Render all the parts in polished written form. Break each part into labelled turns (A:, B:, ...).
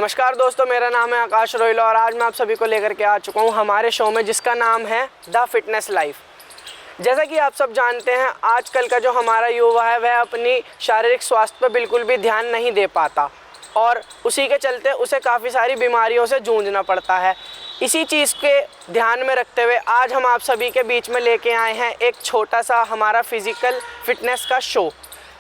A: नमस्कार दोस्तों, मेरा नाम है आकाश रोहिला और आज मैं आप सभी को लेकर के आ चुका हूँ हमारे शो में जिसका नाम है द फिटनेस लाइफ। जैसा कि आप सब जानते हैं, आजकल का जो हमारा युवा है वह अपनी शारीरिक स्वास्थ्य पर बिल्कुल भी ध्यान नहीं दे पाता और उसी के चलते उसे काफ़ी सारी बीमारियों से जूझना पड़ता है। इसी चीज़ के ध्यान में रखते हुए आज हम आप सभी के बीच में लेके आए हैं एक छोटा सा हमारा फिज़िकल फिटनेस का शो,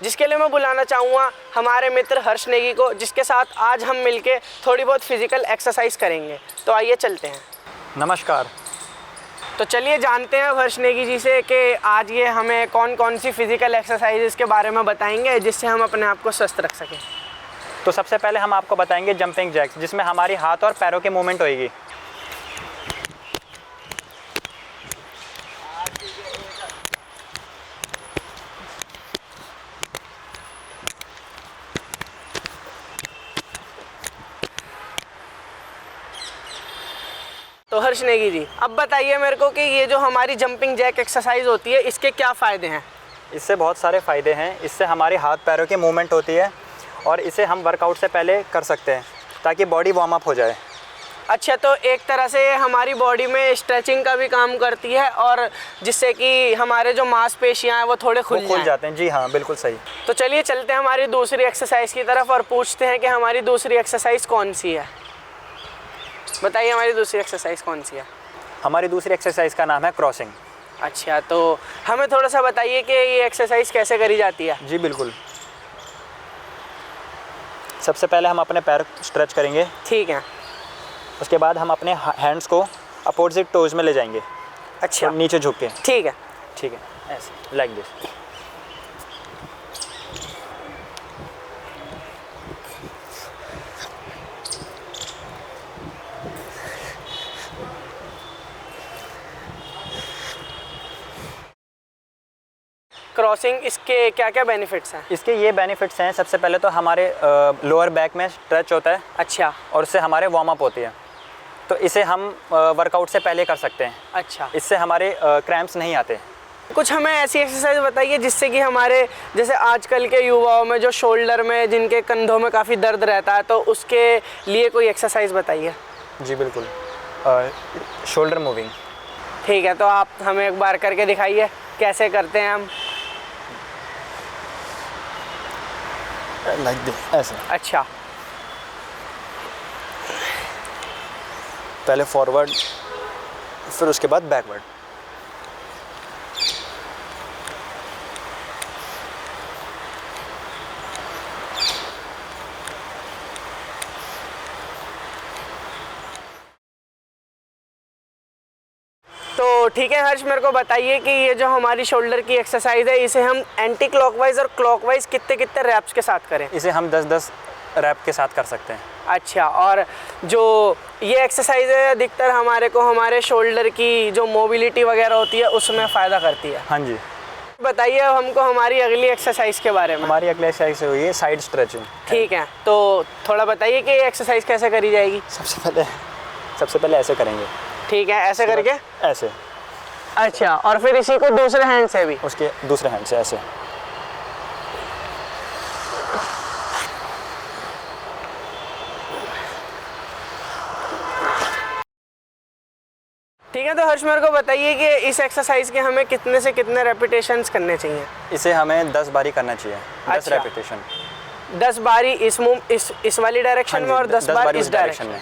A: जिसके लिए मैं बुलाना चाहूँगा हमारे मित्र हर्ष नेगी को, जिसके साथ आज हम मिलके थोड़ी बहुत फिज़िकल एक्सरसाइज करेंगे। तो आइए चलते हैं।
B: नमस्कार।
A: तो चलिए जानते हैं हर्ष नेगी जी से कि आज ये हमें कौन कौन सी फ़िज़िकल एक्सरसाइजेज़ के बारे में बताएंगे जिससे हम अपने आप को स्वस्थ रख सकें।
B: तो सबसे पहले हम आपको बताएंगे जंपिंग जैक्स, जिसमें हमारी हाथ और पैरों की मूवमेंट होएगी।
A: तो हर्ष नेगी जी, अब बताइए मेरे को कि ये जो हमारी जंपिंग जैक एक्सरसाइज होती है इसके क्या फ़ायदे हैं।
B: इससे बहुत सारे फ़ायदे हैं। इससे हमारे हाथ पैरों की मूवमेंट होती है और इसे हम वर्कआउट से पहले कर सकते हैं ताकि बॉडी वार्म अप हो जाए।
A: अच्छा, तो एक तरह से हमारी बॉडी में स्ट्रेचिंग का भी काम करती है और जिससे कि हमारे जो मांसपेशियां हैं वो थोड़े खुल
B: जाते हैं। जी हाँ, बिल्कुल सही।
A: तो चलिए चलते हैं हमारी दूसरी एक्सरसाइज की तरफ और पूछते हैं कि हमारी दूसरी एक्सरसाइज कौन सी है। बताइए हमारी दूसरी एक्सरसाइज कौन सी है।
B: हमारी दूसरी एक्सरसाइज का नाम है क्रॉसिंग।
A: अच्छा, तो हमें थोड़ा सा बताइए कि ये एक्सरसाइज कैसे करी जाती है।
B: जी बिल्कुल। सबसे पहले हम अपने पैर स्ट्रेच करेंगे।
A: ठीक है।
B: उसके बाद हम अपने हैंड्स को अपोजिट टोज में ले जाएंगे।
A: अच्छा,
B: तो नीचे झुक के।
A: ठीक है।
B: ठीक है, ऐसे लाइक दिस।
A: क्रॉसिंग, इसके क्या क्या बेनिफिट्स हैं।
B: इसके ये बेनिफिट्स हैं, सबसे पहले तो हमारे लोअर बैक में स्ट्रेच होता है।
A: अच्छा।
B: और उससे हमारे वार्म अप होती है, तो इसे हम वर्कआउट से पहले कर सकते हैं।
A: अच्छा।
B: इससे हमारे क्रैम्प्स नहीं आते।
A: कुछ हमें ऐसी एक्सरसाइज बताइए जिससे कि हमारे जैसे आजकल के युवाओं में जो शोल्डर में, जिनके कंधों में काफ़ी दर्द रहता है, तो उसके लिए कोई एक्सरसाइज बताइए।
B: जी बिल्कुल। Shoulder moving.
A: ठीक है, तो आप हमें एक बार करके दिखाइए कैसे करते हैं हम।
B: लाइक दिस, ऐसे।
A: अच्छा।
B: पहले फॉरवर्ड, फिर उसके बाद बैकवर्ड।
A: तो ठीक है हर्ष, मेरे को बताइए कि ये जो हमारी शोल्डर की एक्सरसाइज है इसे हम एंटी क्लॉकवाइज और क्लॉकवाइज कितने कितने रैप्स के साथ करें।
B: इसे हम 10-10 रैप के साथ कर सकते हैं।
A: अच्छा, और जो ये एक्सरसाइज है अधिकतर हमारे को हमारे शोल्डर की जो मोबिलिटी वगैरह होती है उसमें फ़ायदा करती है।
B: हाँ जी।
A: बताइए अब हमको हमारी अगली एक्सरसाइज के बारे में।
B: हमारी अगली एक्सरसाइज हुई है साइड स्ट्रेचिंग।
A: ठीक है, तो थोड़ा बताइए कि ये एक्सरसाइज कैसे करी जाएगी।
B: सबसे पहले ऐसे करेंगे।
A: ठीक है, ऐसे करके।
B: ऐसे।
A: अच्छा, और फिर इसी को दूसरे हैंड से भी।
B: उसके दूसरे हैंड से ऐसे।
A: ठीक है, तो हर्ष मेरे को बताइए कि इस एक्सरसाइज के हमें कितने से कितने रेपिटेशंस करने चाहिए।
B: इसे हमें 10 बारी करना चाहिए। 10
A: अच्छा।
B: रेपिटेशन।
A: 10 बारी इस वाली डायरेक्शन में और 10 बार इस डायरेक्शन में।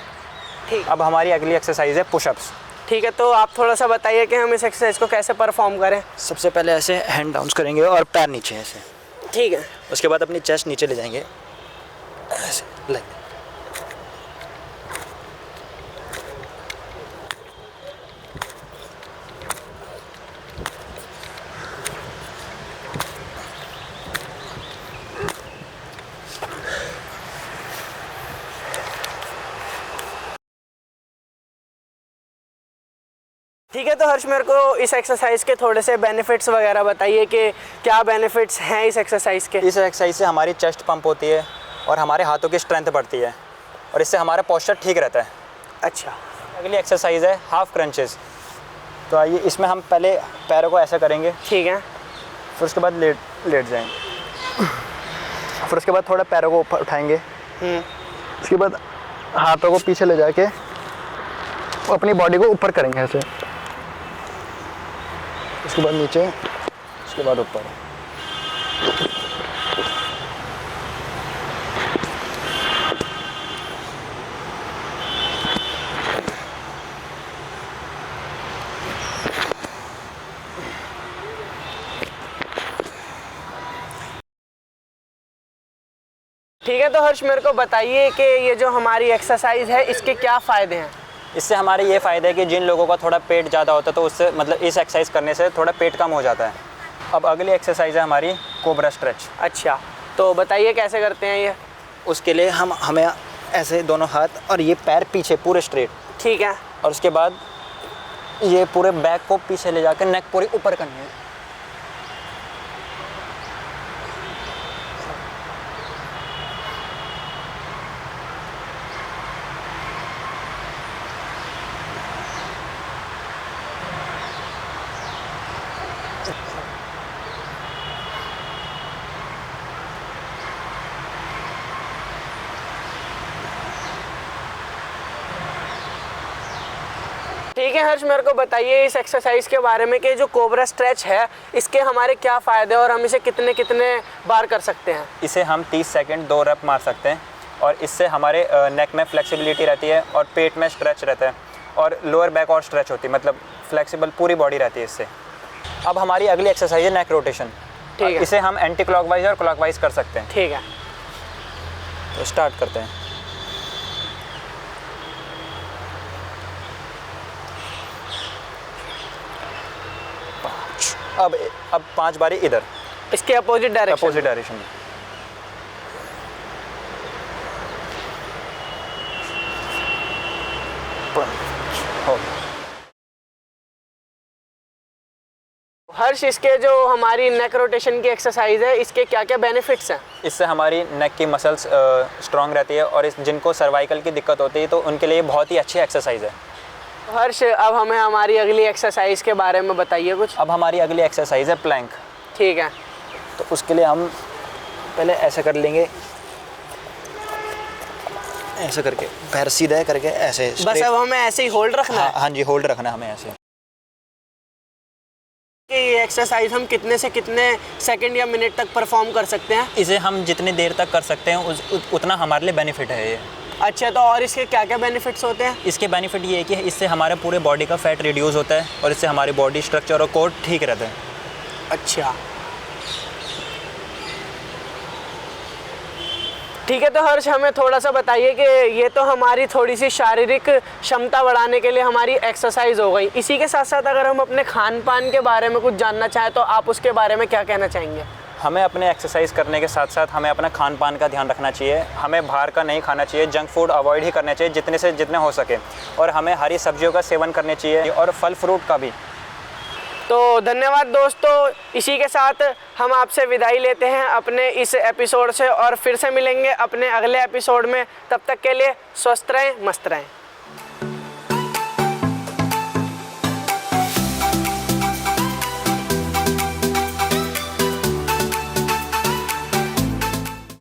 A: ठीक।
B: अब हमारी अगली एक्सरसाइज है पुशअप्स।
A: ठीक है, तो आप थोड़ा सा बताइए कि हम इस एक्सरसाइज को कैसे परफॉर्म करें।
B: सबसे पहले ऐसे हैंड डाउन करेंगे और पैर नीचे ऐसे।
A: ठीक है।
B: उसके बाद अपनी चेस्ट नीचे ले जाएंगे ऐसे, लाइक।
A: ठीक है, तो हर्ष मेरे को इस एक्सरसाइज के थोड़े से बेनिफिट्स वगैरह बताइए कि क्या बेनिफिट्स हैं इस एक्सरसाइज के।
B: इस एक्सरसाइज से हमारी चेस्ट पंप होती है और हमारे हाथों की स्ट्रेंथ बढ़ती है और इससे हमारा पोस्चर ठीक रहता है।
A: अच्छा।
B: अगली एक्सरसाइज है हाफ क्रंचेस। तो आइए, इसमें हम पहले पैरों को ऐसा करेंगे।
A: ठीक है।
B: फिर उसके बाद लेट जाएंगे। फिर उसके बाद थोड़ा पैरों को ऊपर उठाएंगे। उसके बाद
C: हाथों को पीछे ले जाके अपनी बॉडी को ऊपर करेंगे ऐसे, उसके बाद नीचे, उसके बाद ऊपर।
A: ठीक है, तो हर्ष मेरे को बताइए कि ये जो हमारी एक्सरसाइज है इसके क्या फ़ायदे हैं?
B: इससे हमारे ये फ़ायदे है कि जिन लोगों का थोड़ा पेट ज़्यादा होता है तो उससे मतलब इस एक्सरसाइज करने से थोड़ा पेट कम हो जाता है। अब अगली एक्सरसाइज है हमारी कोबरा स्ट्रेच।
A: अच्छा, तो बताइए कैसे करते हैं ये?
B: उसके लिए हमें ऐसे दोनों हाथ और ये पैर पीछे पूरे स्ट्रेट,
A: ठीक है।
B: और उसके बाद ये पूरे बैक को पीछे ले जाकर नेक पूरी ऊपर करनी है।
A: ठीक है हर्ष, मेरे को बताइए इस एक्सरसाइज के बारे में कि जो कोबरा स्ट्रेच है इसके हमारे क्या फ़ायदे और हम इसे कितने कितने बार कर सकते हैं?
B: इसे हम 30 सेकंड 2 रैप मार सकते हैं और इससे हमारे नेक में फ्लेक्सिबिलिटी रहती है और पेट में स्ट्रेच रहता है और लोअर बैक और स्ट्रेच होती है, मतलब फ्लेक्सिबल पूरी बॉडी रहती है इससे। अब हमारी अगली एक्सरसाइज है नेक रोटेशन।
A: ठीक है।
B: इसे हम एंटी क्लॉकवाइज और क्लॉकवाइज कर सकते हैं।
A: ठीक है।
B: तो स्टार्ट करते हैं। अब 5 बारी इधर,
A: इसके अपोजिट
B: अपोजिट डायरेक्शन में।
A: हर्ष, इसके जो हमारी नेक रोटेशन की एक्सरसाइज है इसके क्या क्या बेनिफिट्स हैं?
B: इससे हमारी नेक की मसल्स स्ट्रांग रहती है और जिनको सर्वाइकल की दिक्कत होती है तो उनके लिए बहुत ही अच्छी एक्सरसाइज है।
A: हर्ष, अब हमें हमारी अगली एक्सरसाइज के बारे में बताइए कुछ।
B: अब हमारी अगली एक्सरसाइज है प्लैंक।
A: ठीक है।
B: तो उसके लिए हम पहले ऐसे कर लेंगे, ऐसे करके पैर सीधा करके ऐसे
A: बस अब हमें ऐसे ही होल्ड रखना है?
B: हाँ जी, होल्ड रखना है हमें ऐसे।
A: कि ये एक्सरसाइज हम कितने से कितने सेकंड या मिनट तक परफॉर्म कर सकते हैं?
B: इसे हम जितनी देर तक कर सकते हैं उतना हमारे लिए बेनिफिट है ये।
A: अच्छा, तो और इसके क्या क्या बेनिफिट्स होते हैं?
B: इसके बेनिफिट ये है कि इससे हमारे पूरे बॉडी का फैट रिड्यूस होता है और इससे हमारी बॉडी स्ट्रक्चर और कोर ठीक रहता है।
A: अच्छा, ठीक है। तो हर्ष, हमें थोड़ा सा बताइए कि ये तो हमारी थोड़ी सी शारीरिक क्षमता बढ़ाने के लिए हमारी एक्सरसाइज हो गई, इसी के साथ साथ अगर हम अपने खान पान के बारे में कुछ जानना चाहें तो आप उसके बारे में क्या कहना चाहेंगे?
B: हमें अपने एक्सरसाइज करने के साथ साथ हमें अपना खान पान का ध्यान रखना चाहिए। हमें बाहर का नहीं खाना चाहिए, जंक फूड अवॉइड ही करना चाहिए जितने से जितने हो सके, और हमें हरी सब्जियों का सेवन करना चाहिए और फल फ्रूट का भी।
A: तो धन्यवाद दोस्तों, इसी के साथ हम आपसे विदाई लेते हैं अपने इस एपिसोड से और फिर से मिलेंगे अपने अगले एपिसोड में। तब तक के लिए स्वस्थ रहें, मस्त रहें।